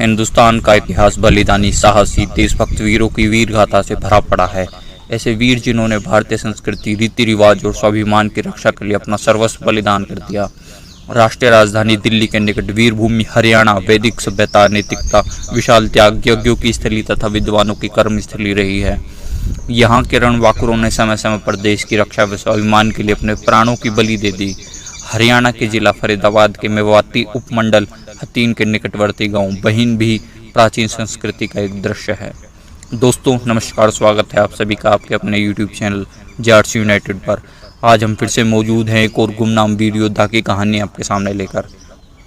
हिंदुस्तान का इतिहास बलिदानी, साहसी, देशभक्त वीरों की वीर गाथा से भरा पड़ा है। ऐसे वीर जिन्होंने भारतीय संस्कृति, रीति रिवाज और स्वाभिमान की रक्षा के लिए अपना सर्वस्व बलिदान कर दिया। राष्ट्रीय राजधानी दिल्ली के निकट वीर भूमि हरियाणा वैदिक सभ्यता, नैतिकता, विशाल त्याग, यज्ञों की स्थली तथा विद्वानों की कर्म स्थली रही है। यहाँ के रणबांकुरों ने समय समय पर देश की रक्षा व स्वाभिमान के लिए अपने प्राणों की बलि दे दी। हरियाणा के जिला फरीदाबाद के मेवाती उपमंडल हथीन के निकटवर्ती गांव बहिन भी प्राचीन संस्कृति का एक दृश्य है। दोस्तों नमस्कार, स्वागत है आप सभी का आपके अपने YouTube चैनल जाट्स यूनाइटेड पर। आज हम फिर से मौजूद हैं एक और गुमनाम वीर योद्धा की कहानी आपके सामने लेकर।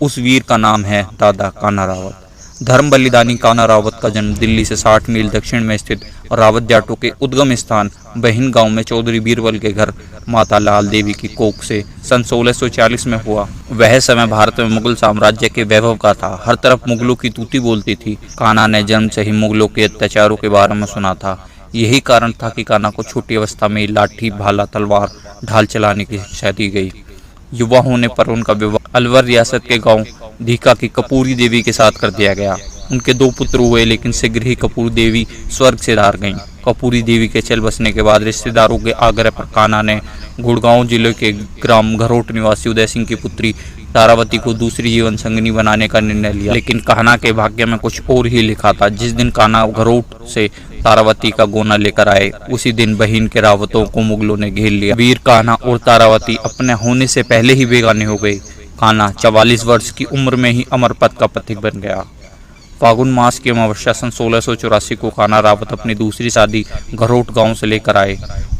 उस वीर का नाम है दादा कान्हा रावत। धर्म बलिदानी कान्हा रावत का जन्म दिल्ली से 60 मील दक्षिण में स्थित रावत जाटों के उद्गम स्थान बहिन गांव में चौधरी बीरबल के घर माता लाल देवी की कोख से सन 1640 में हुआ। वह समय भारत में मुगल साम्राज्य के वैभव का था। हर तरफ मुगलों की तूती बोलती थी। कान्हा ने जन्म से ही मुगलों के अत्याचारों के बारे में सुना था। यही कारण था कि कान्हा को छोटी अवस्था में लाठी, भाला, तलवार, ढाल चलाने की शिक्षा दी गई। युवा होने पर उनका विवाह अलवर रियासत के गांव धीका की कपूरी देवी के साथ कर दिया गया। उनके 2 पुत्र हुए, लेकिन शीघ्र ही कपूर देवी स्वर्ग से धार गईं। कपूरी देवी के चल बसने के बाद रिश्तेदारों के आग्रह पर कान्हा ने गुड़गांव जिले के ग्राम घरोट निवासी उदय सिंह की पुत्री तारावती को दूसरी जीवन संगिनी बनाने का निर्णय लिया। लेकिन कान्हा के भाग्य में कुछ और ही लिखा था। जिस दिन कान्हा घरोट से तारावती का गोना लेकर आए, उसी दिन बहिन के रावतों को मुगलों ने घेर लिया। वीर कान्हा और तारावती अपने होने से पहले ही बेगाने हो गए। कान्हा 44 वर्ष की उम्र में ही अमर पद का पथिक बन गया। फागुन मास की अमावस्या सन 1684 को कान्हा रावत अपनी दूसरी शादी घरोट गांव से लेकर आए।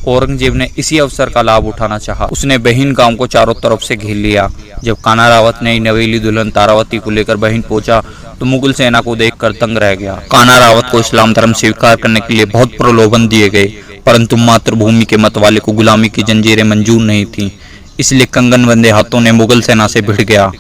औरंगजेब ने इसी अवसर का लाभ उठाना चाहा। उसने बहिन गांव को चारों तरफ से घेर लिया। जब कान्हा रावत ने नवेली दुल्हन तारावती को लेकर बहिन पहुंचा तो मुगल सेना को देखकर दंग रह गया। कान्हा रावत को इस्लाम धर्म स्वीकार करने के लिए बहुत प्रलोभन दिए गए, परंतु मातृभूमि के मत वाले को गुलामी की जंजीरें मंजूर नहीं थीं। इसलिए कंगन बंदे हाथों ने मुगल सेना से भिड़ गया।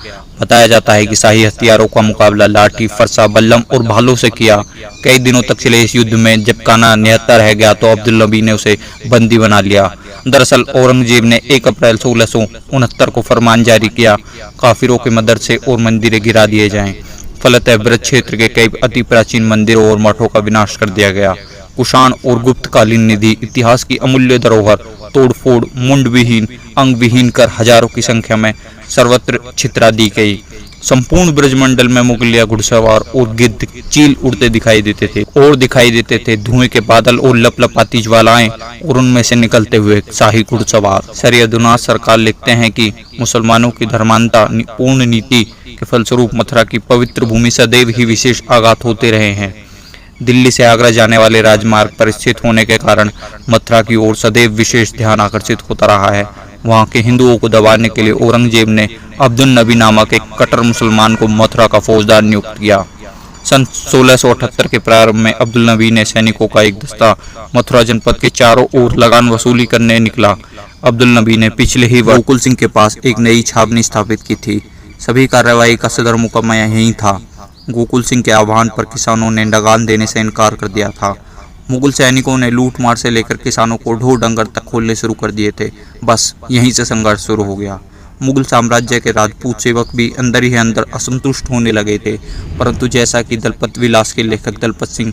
बताया जाता है कि शाही हथियारों का मुकाबला लाठी, फरसा, बल्लम और भालों से किया। कई दिनों तक चले इस युद्ध में जब कान्हा निहत्था रह गया तो अब्दुल नबी ने उसे बंदी बना लिया। दरअसल औरंगजेब ने 1 अप्रैल 1669 को फरमान जारी किया, काफिरों के मदरसे और मंदिरें गिरा दिए जाएं। फलतः ब्रज क्षेत्र के कई अति प्राचीन मंदिरों और मठों का विनाश कर दिया गया। कुषाण और गुप्तकालीन निधि, इतिहास की अमूल्य धरोहर तोड़फोड़, मुंड विहीन, अंग विहीन कर हजारों की संख्या में सर्वत्र छितरा दी गई। संपूर्ण ब्रजमंडल में मुगलिया घुड़सवार और गिद्ध चील उड़ते दिखाई देते थे धुएं के बादल और लपलपाती ज्वालाएं और उनमें से निकलते हुए शाही घुड़सवार। सैयदुनाथ सरकार लिखते हैं कि मुसलमानों की धर्मांता पूर्ण नीति के फलस्वरूप मथुरा की पवित्र भूमि सदैव ही विशेष आघात होते रहे हैं। दिल्ली से आगरा जाने वाले राजमार्ग पर स्थित होने के कारण मथुरा की ओर सदैव विशेष ध्यान आकर्षित होता रहा है। वहां के हिंदुओं को दबाने के लिए औरंगजेब ने अब्दुल नबी नामक एक कट्टर मुसलमान को मथुरा का फौजदार नियुक्त किया। सन 1678 के प्रारंभ में अब्दुल नबी ने सैनिकों का एक दस्ता मथुरा जनपद के चारों ओर लगान वसूली करने निकला। अब्दुल नबी ने पिछले ही वर्ष गोकुल सिंह के पास एक नई छावनी स्थापित की थी। सभी कार्रवाई का सदर मुकम्मा यहीं था। गोकुल सिंह के आह्वान पर किसानों ने लगान देने से इनकार कर दिया था। मुगल सैनिकों ने लूट मार से लेकर किसानों को ढो डंगर तक खोलने शुरू कर दिए थे। बस यहीं से संघर्ष शुरू हो गया। मुगल साम्राज्य के राजपूत सेवक भी अंदर ही अंदर असंतुष्ट होने लगे थे, परंतु जैसा कि दलपत विलास के लेखक दलपत सिंह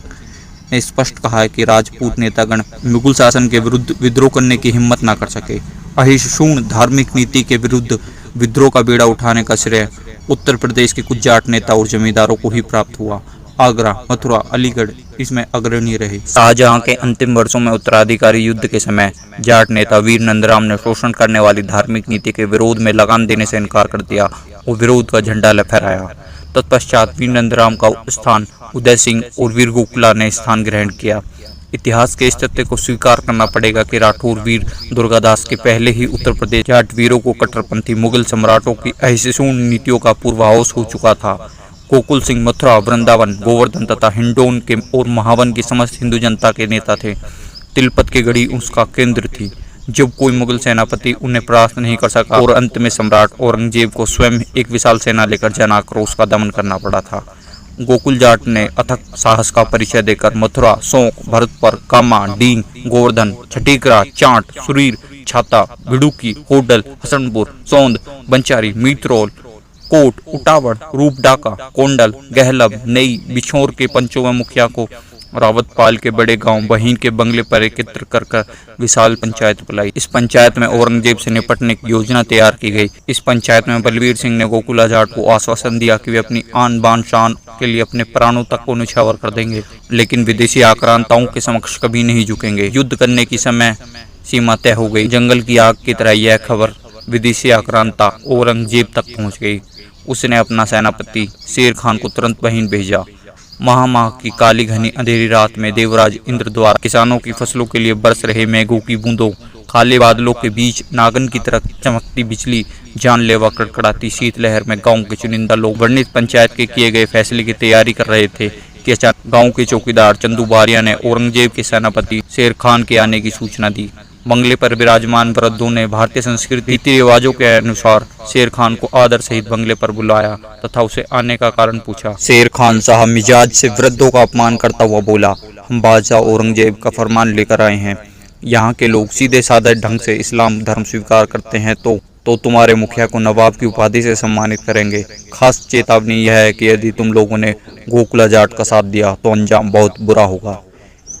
ने स्पष्ट कहा है कि राजपूत नेतागण मुगल शासन के विरुद्ध विद्रोह करने की हिम्मत न कर सके। अहिंसक धार्मिक नीति के विरुद्ध विद्रोह का बेड़ा उठाने का श्रेय उत्तर प्रदेश के कुछ जाट नेता और जमींदारों को ही प्राप्त हुआ। आगरा, मथुरा, अलीगढ़ इसमें अग्रणी रहे। शाहजहां के अंतिम वर्षों में उत्तराधिकारी युद्ध के समय जाट नेता वीर नंदराम ने शोषण करने वाली धार्मिक नीति के विरोध में लगान देने से इनकार कर दिया और विरोध का झंडा लहराया। तत्पश्चात वीर नंदराम का स्थान उदय सिंह और वीर गोकुला ने स्थान ग्रहण किया। इतिहास के इस तथ्य को स्वीकार करना पड़ेगा कि राठौर वीर दुर्गादास के पहले ही उत्तर प्रदेश जाट वीरों को कट्टरपंथी मुगल सम्राटों की अहिंसक नीतियों का पूर्वाभास हो चुका था। गोकुल सिंह मथुरा, वृंदावन, गोवर्धन तथा हिंडौन के और महावन की समस्त हिंदू जनता के नेता थे। तिलपत की गढ़ी उसका केंद्र थी। जब कोई मुगल सेनापति उन्हें परास्त नहीं कर सका और अंत में सम्राट औरंगजेब को स्वयं एक विशाल सेना लेकर जन आक्रोश का दमन करना पड़ा था। गोकुल जाट ने अथक साहस का परिचय देकर मथुरा, सौंक, भरतपुर, कामा, डींग, गोवर्धन, छठीकरा, चांट, सुरीर, छाता, भिड़ुकी, होडल, हसनपुर, सौंद, बंचारी, मीतरौल, कोट, उटावड़, रूपडाका, कोंडल, गहलब, नई, बिछोर के पंचों व मुखिया को रावतपाल के बड़े गांव बहीन के बंगले पर एकत्र कर विशाल पंचायत बुलाई। इस पंचायत में औरंगजेब से निपटने की योजना तैयार की गई। इस पंचायत में बलवीर सिंह ने गोकुला जाट को आश्वासन दिया कि वे अपनी आन बान शान के लिए अपने प्राणों तक को न्यौछावर कर देंगे, लेकिन विदेशी आक्रांताओं के समक्ष कभी नहीं झुकेंगे। युद्ध करने की समय सीमा तय हो गई। जंगल की आग की तरह यह खबर विदेशी आक्रांता औरंगजेब तक पहुंच गई। उसने अपना सेनापति शेर खान को तुरंत बहीन भेजा। माह की काली घनी अंधेरी रात में देवराज इंद्र द्वारा किसानों की फसलों के लिए बरस रहे मेघों की बूंदों, काले बादलों के बीच नागन की तरह चमकती बिजली, जानलेवा कड़कड़ाती शीतलहर में गांव के चुनिंदा लोग वर्णित पंचायत के किए गए फैसले की तैयारी कर रहे थे कि अचानक गांव के चौकीदार चंदू बारिया ने औरंगजेब के सेनापति शेर खान के आने की सूचना दी। बंगले पर विराजमान वृद्धों ने भारतीय संस्कृति रीति रिवाजों के अनुसार शेर खान को आदर सहित बंगले पर बुलाया तथा उसे आने का कारण पूछा। शेर खान साहब मिजाज से वृद्धों का अपमान करता हुआ बोला, हम बादशाह औरंगजेब का फरमान लेकर आए हैं। यहाँ के लोग सीधे साधे ढंग से इस्लाम धर्म स्वीकार करते हैं तो तुम्हारे मुखिया को नवाब की उपाधि से सम्मानित करेंगे। खास चेतावनी यह है कि यदि तुम लोगों ने गोकुला जाट का साथ दिया तो अंजाम बहुत बुरा होगा।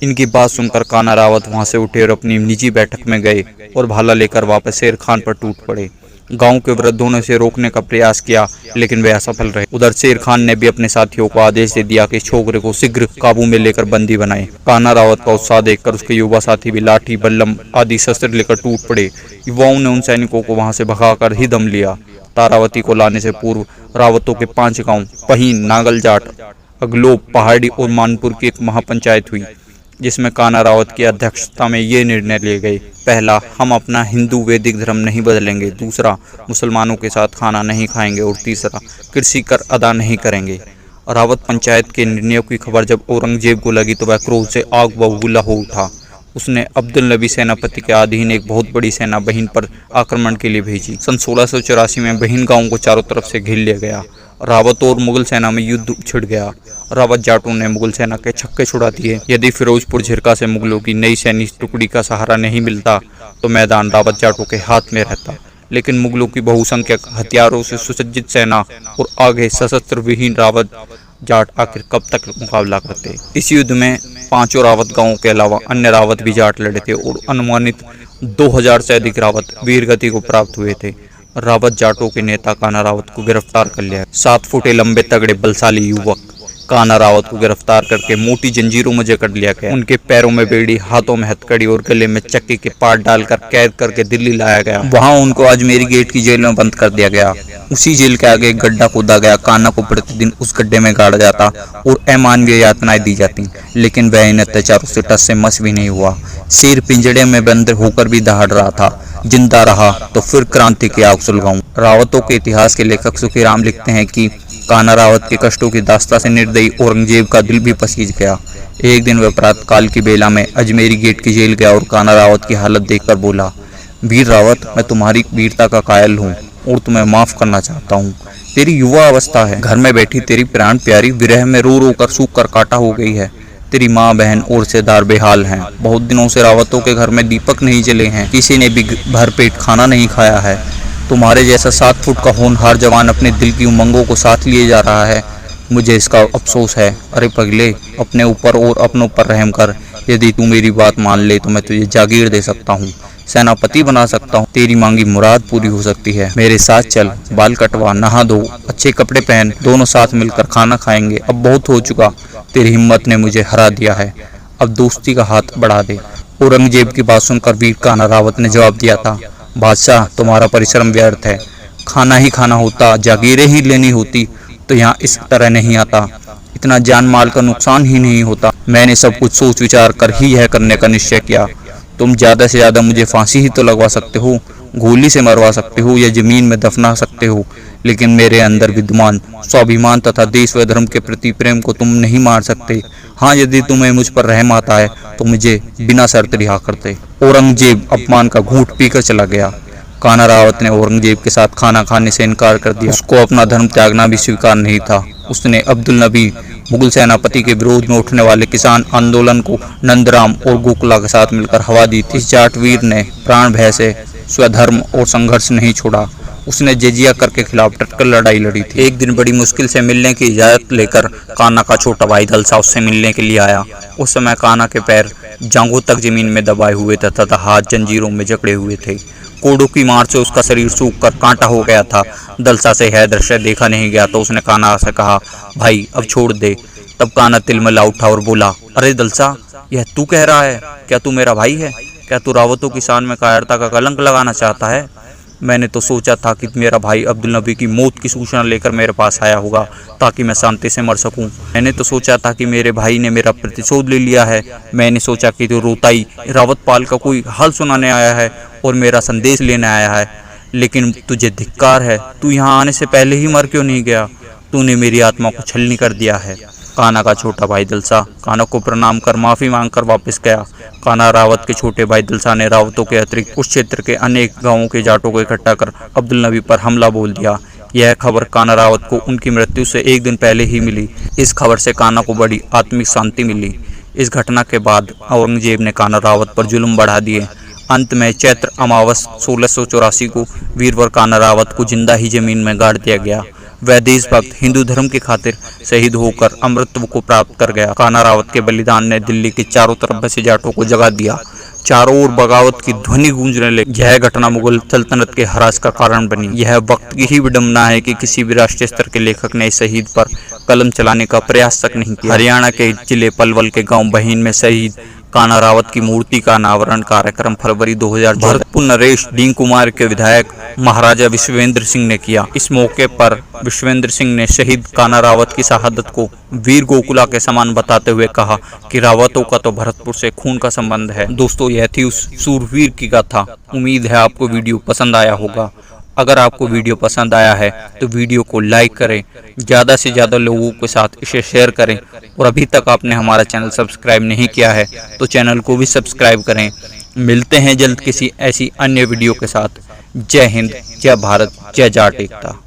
इनकी बात सुनकर कान्हा रावत वहां से उठे और अपनी निजी बैठक में गए और भाला लेकर वापस शेर खान पर टूट पड़े। गांव के वृद्धों ने उसे रोकने का प्रयास किया, लेकिन वे असफल रहे। उधर शेर खान ने भी अपने साथियों को आदेश दे दिया कि इस छोकरे को शीघ्र काबू में लेकर बंदी बनाए। कान्हा रावत का उत्साह देखकर उसके युवा साथी भी लाठी, बल्लम आदि शस्त्र लेकर टूट पड़े। युवाओं ने उन सैनिकों को वहां से भगाकर ही दम लिया। तारावती को लाने से पूर्व रावतों के 5 गांव पहीन, नागल जाट, अगलोब, पहाड़ी और मानपुर की एक महापंचायत हुई, जिसमें कान्हा रावत की अध्यक्षता में ये निर्णय लिए गए। पहला, हम अपना हिंदू वैदिक धर्म नहीं बदलेंगे। दूसरा, मुसलमानों के साथ खाना नहीं खाएंगे। और तीसरा, कृषि कर अदा नहीं करेंगे। रावत पंचायत के निर्णयों की खबर जब औरंगजेब को लगी तो वह क्रोध से आग बबूला हो उठा। उसने अब्दुल नबी सेनापति के अधीन एक बहुत बड़ी सेना बहीन पर आक्रमण के लिए भेजी। सन 1684 में बहीन गांव को चारों तरफ से घेर लिया गया। रावत और मुगल सेना में युद्ध छिड़ गया। रावत जाटों ने मुगल सेना के छक्के छुड़ा दिए। यदि फिरोजपुर झिरका से मुगलों की नई सैनिक टुकड़ी का सहारा नहीं मिलता तो मैदान रावत जाटों के हाथ में रहता, लेकिन मुगलों की बहुसंख्यक हथियारों से सुसज्जित सेना और आगे सशस्त्र विहीन रावत जाट आखिर कब तक मुकाबला करते। इस युद्ध में 5 रावत गांवों के अलावा अन्य रावत भी जाट लड़े थे और अनुमानित 2000 से अधिक रावत वीरगति को प्राप्त हुए थे। रावत जाटों के नेता कान्हा रावत को गिरफ्तार कर लिया। 7 फुटे लंबे तगड़े बलशाली युवक कान्हा रावत को गिरफ्तार करके मोटी जंजीरों में जकड़ लिया गया। उनके पैरों में बेड़ी, हाथों में हथकड़ी और गले में चक्की के पाट डालकर कैद करके दिल्ली लाया गया। वहां उनको अजमेरी गेट की जेल में बंद कर दिया गया। उसी जेल के आगे एक गड्ढा खोदा गया। कान्हा को प्रतिदिन उस गड्ढे में गाड़ा जाता और अमानवीय यातनाएं दी जाती, लेकिन वह इन अत्याचारों से टस से मस भी नहीं हुआ। शेर पिंजड़े में बंद होकर भी दहाड़ रहा था। जिंदा रहा तो फिर क्रांति की आग सुलगाऊं। रावतों के इतिहास के लेखक सुखीराम लिखते हैं कि कान्हा रावत के कष्टों की दास्ता से निर्दयी औरंगजेब का दिल भी पसीज गया। एक दिन वह प्रातः काल की बेला में अजमेरी गेट की जेल गया और कान्हा रावत की हालत देखकर बोला, वीर रावत, मैं तुम्हारी वीरता का कायल हूँ और तुम्हें माफ करना चाहता हूँ। तेरी युवा अवस्था है, घर में बैठी तेरी प्राण प्यारी विरह में रो रो कर सूख कर काटा हो गई है। तेरी माँ, बहन और रिश्तेदार बेहाल हैं। बहुत दिनों से रावतों के घर में दीपक नहीं जले हैं, किसी ने भी भरपेट खाना नहीं खाया है। तुम्हारे जैसा 7 फुट का होनहार जवान अपने दिल की उमंगों को साथ लिए जा रहा है। मुझे इसका अफसोस है। अरे पगले, अपने ऊपर और अपनों पर रहम कर। यदि तू मेरी बात मान ले तो मैं तुझे जागीर दे सकता हूँ, सेनापति बना सकता हूँ, तेरी मांगी मुराद पूरी हो सकती है। मेरे साथ चल, बाल कटवा, नहा दो, अच्छे कपड़े पहन, दोनों साथ मिलकर खाना खाएंगे। अब बहुत हो चुका, तेरी हिम्मत ने मुझे हरा दिया है, अब दोस्ती का हाथ बढ़ा दे। औरंगजेब की बात सुनकर वीर कान्हा रावत ने जवाब दिया था, बादशाह, तुम्हारा परिश्रम व्यर्थ है। खाना ही खाना होता, जागीरें ही लेनी होती तो यहाँ इस तरह नहीं आता, इतना जान माल का नुकसान ही नहीं होता। मैंने सब कुछ सोच विचार कर ही यह करने का निश्चय किया। तुम ज्यादा से ज्यादा मुझे फांसी ही तो लगवा सकते हो, गोली से मरवा सकते हो या जमीन में दफना सकते हो, लेकिन मेरे अंदर विद्यमान स्वाभिमान तथा देश व धर्म के प्रति प्रेम को तुम नहीं मार सकते। हाँ, यदि तुम्हें मुझ पर रहम आता है तो मुझे बिना शर्त रिहा करते। औरंगजेब अपमान का घूंट पीकर चला गया। कान्हा रावत ने औरंगजेब के साथ खाना खाने से इनकार कर दिया। उसको अपना धर्म त्यागना भी स्वीकार नहीं था। उसने अब्दुल नबी, मुगल सेनापति के विरोध में उठने वाले किसान आंदोलन को नंदराम और गोकुला के साथ मिलकर हवा दी थी। इस जाट वीर ने प्राण भय से स्वधर्म और संघर्ष नहीं छोड़ा। उसने जजिया कर के खिलाफ डटकर लड़ाई लड़ी थी। एक दिन बड़ी मुश्किल से मिलने की इजाजत लेकर कान्हा का छोटा भाई दलसा उससे मिलने के लिए आया। उस समय कान्हा के पैर जांघों तक जमीन में दबाए हुए थे तथा हाथ जंजीरों में जकड़े हुए थे। कोड़ों की मार से उसका शरीर सूख कर कांटा हो गया था। दलसा से यह दृश्य देखा नहीं गया तो उसने कान्हा से कहा, भाई अब छोड़ दे। तब कान्हा तिलमिला उठा और बोला, अरे दलसा, यह तू कह रहा है? क्या तू मेरा भाई है? क्या तू रावतों की शान में कायरता का कलंक लगाना चाहता है? मैंने तो सोचा था कि मेरा भाई अब्दुल नबी की मौत की सूचना लेकर मेरे पास आया होगा ताकि मैं शांति से मर सकूं। मैंने तो सोचा था कि मेरे भाई ने मेरा प्रतिशोध ले लिया है। मैंने सोचा कि तो रोताई रावत पाल का कोई हाल सुनाने आया है और मेरा संदेश लेने आया है। लेकिन तुझे धिक्कार है, तू यहाँ आने से पहले ही मर क्यों नहीं गया? तूने मेरी आत्मा को छलनी कर दिया है। कान्हा का छोटा भाई दलसा कान्हा को प्रणाम कर माफी मांगकर वापस गया। कान्हा रावत के छोटे भाई दलसा ने रावतों के अतिरिक्त उस क्षेत्र के अनेक गांवों के जाटों को इकट्ठा कर अब्दुल नबी पर हमला बोल दिया। यह खबर कान्हा रावत को उनकी मृत्यु से एक दिन पहले ही मिली। इस खबर से कान्हा को बड़ी आत्मिक शांति मिली। इस घटना के बाद औरंगजेब ने कान्हा रावत पर जुल्म बढ़ा दिए। अंत में चैत्र अमावस 1684 को वीरवर कान्हा रावत को जिंदा ही जमीन में गाड़ दिया गया। वह देशभक्त हिंदू धर्म की खातिर शहीद होकर अमृतत्व को प्राप्त कर गया। कान्हा रावत के बलिदान ने दिल्ली के चारों तरफ बसे जाटों को जगा दिया। चारों ओर बगावत की ध्वनि गूंजने लगी। यह घटना मुगल सल्तनत के ह्रास का कारण बनी। यह वक्त की ही विडंबना है कि किसी भी राष्ट्रीय स्तर के लेखक ने इस शहीद पर कलम चलाने का प्रयास तक नहीं किया। हरियाणा के जिले पलवल के गाँव बहीन में शहीद कान्हा रावत की मूर्ति का अनावरण कार्यक्रम फरवरी 2000 भरतपुर नरेश डींग कुमार के विधायक महाराजा विश्वेंद्र सिंह ने किया। इस मौके पर विश्वेंद्र सिंह ने शहीद कान्हा रावत की शहादत को वीर गोकुला के समान बताते हुए कहा कि रावतों का तो भरतपुर से खून का संबंध है। दोस्तों, यह थी उस सूरवीर की गाथा। उम्मीद है आपको वीडियो पसंद आया होगा। अगर आपको वीडियो पसंद आया है तो वीडियो को लाइक करें, ज़्यादा से ज़्यादा लोगों के साथ इसे शेयर करें और अभी तक आपने हमारा चैनल सब्सक्राइब नहीं किया है तो चैनल को भी सब्सक्राइब करें। मिलते हैं जल्द किसी ऐसी अन्य वीडियो के साथ। जय हिंद, जय भारत, जय जाट एकता।